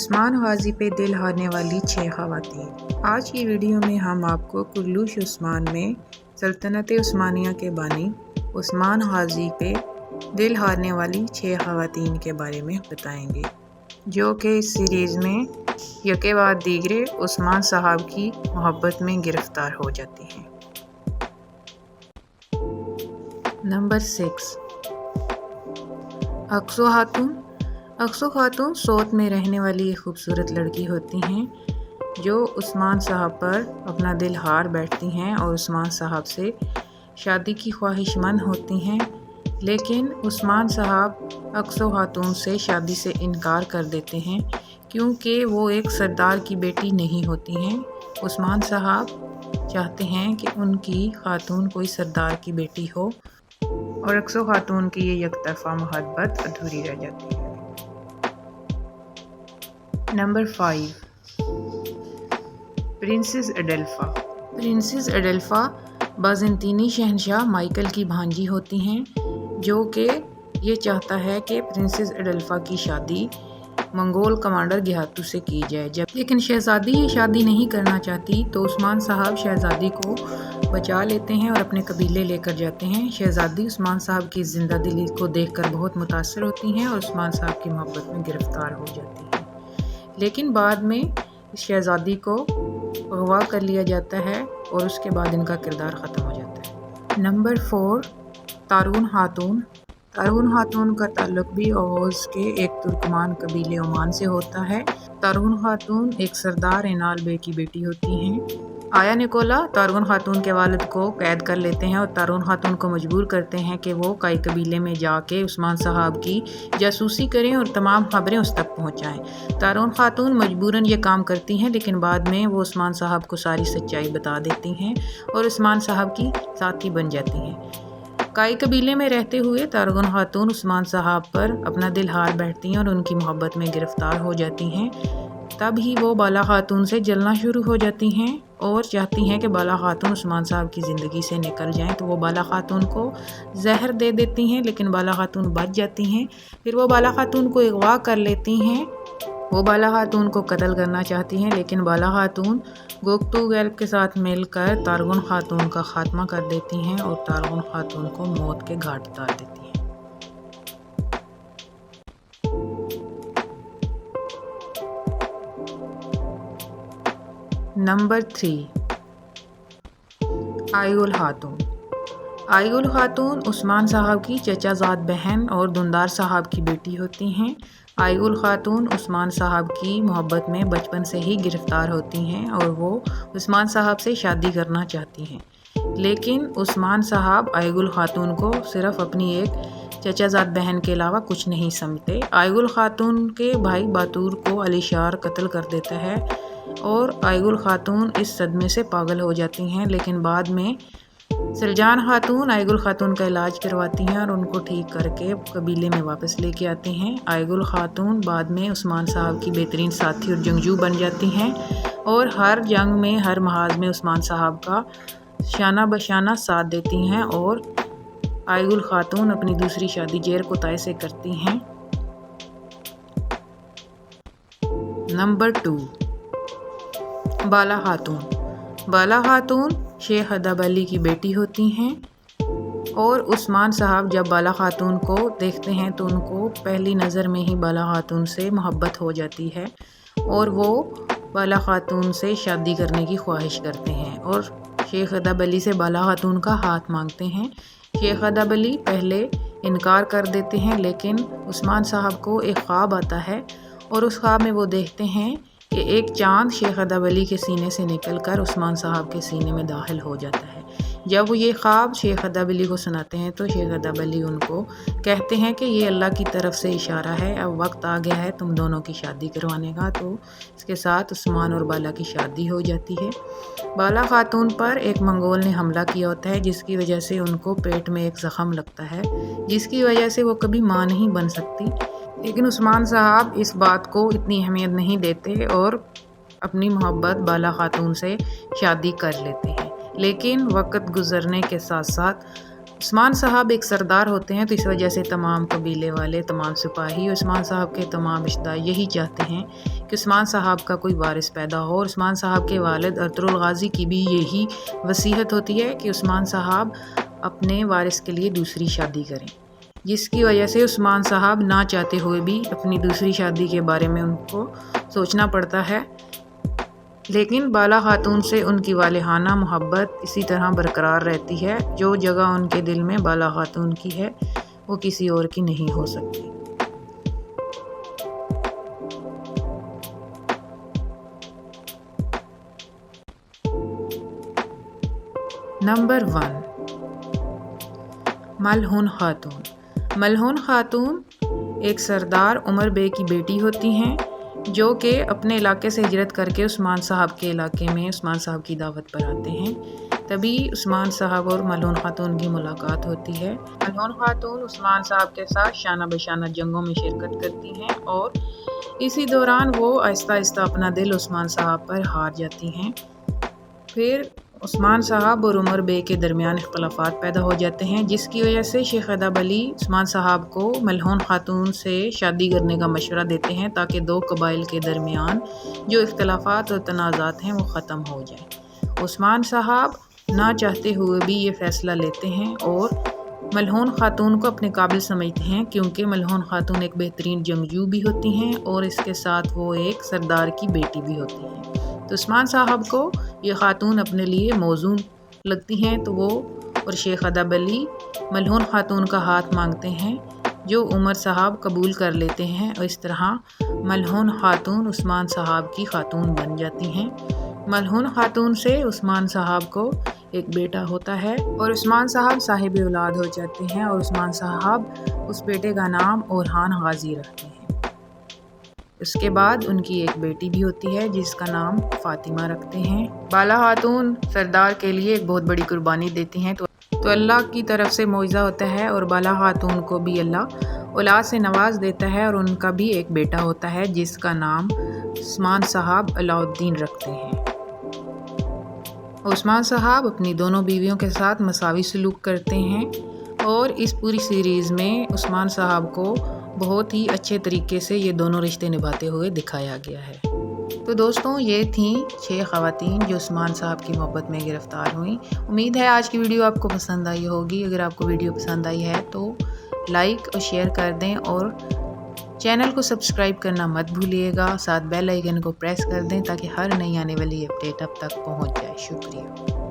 عثمان غازی پہ دل ہارنے والی 6 خواتین۔ آج کی ویڈیو میں ہم آپ کو کرلوش عثمان میں سلطنت عثمانیہ کے بانی عثمان غازی پہ دل ہارنے والی 6 خواتین کے بارے میں بتائیں گے، جو کہ اس سیریز میں یکے بعد دیگرے عثمان صاحب کی محبت میں گرفتار ہو جاتی ہیں۔ نمبر 6، اقصی خاتون۔ اقصی خاتون سوت میں رہنے والی ایک خوبصورت لڑکی ہوتی ہیں جو عثمان صاحب پر اپنا دل ہار بیٹھتی ہیں اور عثمان صاحب سے شادی کی خواہش مند ہوتی ہیں، لیکن عثمان صاحب اقصی خاتون سے شادی سے انکار کر دیتے ہیں کیونکہ وہ ایک سردار کی بیٹی نہیں ہوتی ہیں۔ عثمان صاحب چاہتے ہیں کہ ان کی خاتون کوئی سردار کی بیٹی ہو اور اقصی خاتون کی یہ یک طرفہ محبت ادھوری رہ جاتی ہے۔ Number 5، princess Adelpha. Princess Adelpha بازنطینی شہنشاہ مائیکل کی بھانجی ہوتی ہیں، جو کہ یہ چاہتا ہے کہ پرنسس ایڈلفا کی شادی منگول کمانڈر گیہاتو سے کی جائے، لیکن شہزادی یہ شادی نہیں کرنا چاہتی تو عثمان صاحب شہزادی کو بچا لیتے ہیں اور اپنے قبیلے لے کر جاتے ہیں۔ شہزادی عثمان صاحب کی زندہ دلی کو دیکھ کر بہت متاثر ہوتی ہیں اور عثمان صاحب کی محبت میں گرفتار ہو جاتی ہیں، لیکن بعد میں شہزادی کو اغوا کر لیا جاتا ہے اور اس کے بعد ان کا کردار ختم ہو جاتا ہے۔ نمبر 4، طارون خاتون۔ طارون خاتون کا تعلق بھی اوغوز کے ایک ترکمان قبیلے عمان سے ہوتا ہے۔ طارون خاتون ایک سردار اینال بے کی بیٹی ہوتی ہیں۔ آیا نکولا طارون خاتون کے والد کو قید کر لیتے ہیں اور طارون خاتون کو مجبور کرتے ہیں کہ وہ کائی قبیلے میں جا کے عثمان صاحب کی جاسوسی کریں اور تمام خبریں اس تک پہنچائیں۔ طارون خاتون مجبوراً یہ کام کرتی ہیں، لیکن بعد میں وہ عثمان صاحب کو ساری سچائی بتا دیتی ہیں اور عثمان صاحب کی ساتھی بن جاتی ہیں۔ کائی قبیلے میں رہتے ہوئے طارون خاتون عثمان صاحب پر اپنا دل ہار بیٹھتی ہیں اور ان کی محبت میں گرفتار ہو جاتی ہیں۔ تب ہی وہ بالا خاتون سے جلنا شروع ہو جاتی ہیں اور چاہتی ہیں کہ بالا خاتون عثمان صاحب کی زندگی سے نکل جائیں، تو وہ بالا خاتون کو زہر دے دیتی ہیں، لیکن بالا خاتون بچ جاتی ہیں۔ پھر وہ بالا خاتون کو اغوا کر لیتی ہیں۔ وہ بالا خاتون کو قتل کرنا چاہتی ہیں، لیکن بالا خاتون گوگتو گیلب کے ساتھ مل کر طارون خاتون کا خاتمہ کر دیتی ہیں اور طارون خاتون کو موت کے گھاٹ اتار دیتی ہیں۔ نمبر 3، آئی گل خاتون۔ آئی گل خاتون عثمان صاحب کی چچا زاد بہن اور دندار صاحب کی بیٹی ہوتی ہیں۔ آئی گل خاتون عثمان صاحب کی محبت میں بچپن سے ہی گرفتار ہوتی ہیں اور وہ عثمان صاحب سے شادی کرنا چاہتی ہیں، لیکن عثمان صاحب آئی گل خاتون کو صرف اپنی ایک چچا زاد بہن کے علاوہ کچھ نہیں سمجھتے۔ آئی گل خاتون کے بھائی باتور کو علی شار قتل کر دیتا ہے اور آئی گل خاتون اس صدمے سے پاگل ہو جاتی ہیں، لیکن بعد میں سلجان خاتون آئی گل خاتون کا علاج کرواتی ہیں اور ان کو ٹھیک کر کے قبیلے میں واپس لے کے آتے ہیں۔ آئی گل خاتون بعد میں عثمان صاحب کی بہترین ساتھی اور جنگجو بن جاتی ہیں اور ہر جنگ میں ہر محاذ میں عثمان صاحب کا شانہ بشانہ ساتھ دیتی ہیں اور آئی گل خاتون اپنی دوسری شادی جیر کوتائے سے کرتی ہیں۔ نمبر 2، بالا خاتون۔ بالا خاتون شیخ ادب علی کی بیٹی ہوتی ہیں اور عثمان صاحب جب بالا خاتون کو دیکھتے ہیں تو ان کو پہلی نظر میں ہی بالا خاتون سے محبت ہو جاتی ہے اور وہ بالا خاتون سے شادی کرنے کی خواہش کرتے ہیں اور شیخ ادب علی سے بالا خاتون کا ہاتھ مانگتے ہیں۔ شیخ ادب علی پہلے انکار کر دیتے ہیں، لیکن عثمان صاحب کو ایک خواب آتا ہے اور اس خواب میں وہ دیکھتے ہیں کہ ایک چاند شیخ ادب علی کے سینے سے نکل کر عثمان صاحب کے سینے میں داخل ہو جاتا ہے۔ جب وہ یہ خواب شیخ ادب علی کو سناتے ہیں تو شیخ ادب علی ان کو کہتے ہیں کہ یہ اللہ کی طرف سے اشارہ ہے، اب وقت آ گیا ہے تم دونوں کی شادی کروانے کا، تو اس کے ساتھ عثمان اور بالا کی شادی ہو جاتی ہے۔ بالا خاتون پر ایک منگول نے حملہ کیا ہوتا ہے جس کی وجہ سے ان کو پیٹ میں ایک زخم لگتا ہے، جس کی وجہ سے وہ کبھی ماں نہیں بن سکتی، لیکن عثمان صاحب اس بات کو اتنی اہمیت نہیں دیتے اور اپنی محبت بالا خاتون سے شادی کر لیتے ہیں، لیکن وقت گزرنے کے ساتھ ساتھ عثمان صاحب ایک سردار ہوتے ہیں، تو اس وجہ سے تمام قبیلے والے، تمام سپاہی عثمان صاحب کے تمام رشتہ دار یہی چاہتے ہیں کہ عثمان صاحب کا کوئی وارث پیدا ہو، اور عثمان صاحب کے والد ارطغرل الغازی کی بھی یہی وصیت ہوتی ہے کہ عثمان صاحب اپنے وارث کے لیے دوسری شادی کریں، جس کی وجہ سے عثمان صاحب نہ چاہتے ہوئے بھی اپنی دوسری شادی کے بارے میں ان کو سوچنا پڑتا ہے، لیکن بالا خاتون سے ان کی والہانہ محبت اسی طرح برقرار رہتی ہے۔ جو جگہ ان کے دل میں بالا خاتون کی ہے وہ کسی اور کی نہیں ہو سکتی۔ نمبر 1، ملہون خاتون۔ ملہون خاتون ایک سردار عمر بے کی بیٹی ہوتی ہیں، جو کہ اپنے علاقے سے ہجرت کر کے عثمان صاحب کے علاقے میں عثمان صاحب کی دعوت پر آتے ہیں۔ تبھی عثمان صاحب اور ملہون خاتون کی ملاقات ہوتی ہے۔ ملہون خاتون عثمان صاحب کے ساتھ شانہ بشانہ جنگوں میں شرکت کرتی ہیں، اور اسی دوران وہ آہستہ آہستہ اپنا دل عثمان صاحب پر ہار جاتی ہیں۔ پھر عثمان صاحب اور عمر بے کے درمیان اختلافات پیدا ہو جاتے ہیں، جس کی وجہ سے شیخ ادب علی عثمان صاحب کو ملہون خاتون سے شادی کرنے کا مشورہ دیتے ہیں، تاکہ دو قبائل کے درمیان جو اختلافات اور تنازعات ہیں وہ ختم ہو جائیں۔ عثمان صاحب نہ چاہتے ہوئے بھی یہ فیصلہ لیتے ہیں، اور ملہون خاتون کو اپنے قابل سمجھتے ہیں، کیونکہ ملہون خاتون ایک بہترین جنگجو بھی ہوتی ہیں، اور اس کے ساتھ وہ ایک سردار کی بیٹی بھی ہوتی ہیں۔ تو عثمان صاحب کو یہ خاتون اپنے لیے موزوں لگتی ہیں، تو وہ اور شیخ ادب علی ملہون خاتون کا ہاتھ مانگتے ہیں، جو عمر صاحب قبول کر لیتے ہیں، اور اس طرح ملہون خاتون عثمان صاحب کی خاتون بن جاتی ہیں۔ ملہون خاتون سے عثمان صاحب کو ایک بیٹا ہوتا ہے، اور عثمان صاحب صاحب اولاد ہو جاتے ہیں، اور عثمان صاحب اس بیٹے کا نام اورحان غازی رکھتے ہیں۔ اس کے بعد ان کی ایک بیٹی بھی ہوتی ہے، جس کا نام فاطمہ رکھتے ہیں۔ بالا خاتون سردار کے لیے ایک بہت بڑی قربانی دیتی ہیں، تو اللہ کی طرف سے معجزہ ہوتا ہے، اور بالا خاتون کو بھی اللہ اولاد سے نواز دیتا ہے، اور ان کا بھی ایک بیٹا ہوتا ہے، جس کا نام عثمان صاحب علاء الدین رکھتے ہیں۔ عثمان صاحب اپنی دونوں بیویوں کے ساتھ مساوی سلوک کرتے ہیں، اور اس پوری سیریز میں عثمان صاحب کو بہت ہی اچھے طریقے سے یہ دونوں رشتے نبھاتے ہوئے دکھایا گیا ہے۔ تو دوستوں، یہ تھیں 6 خواتین جو عثمان صاحب کی محبت میں گرفتار ہوئیں۔ امید ہے آج کی ویڈیو آپ کو پسند آئی ہوگی۔ اگر آپ کو ویڈیو پسند آئی ہے تو لائک اور شیئر کر دیں، اور چینل کو سبسکرائب کرنا مت بھولیے گا، ساتھ بیل آئیکن کو پریس کر دیں تاکہ ہر نئی آنے والی اپڈیٹ اب تک پہنچ جائے۔ شکریہ۔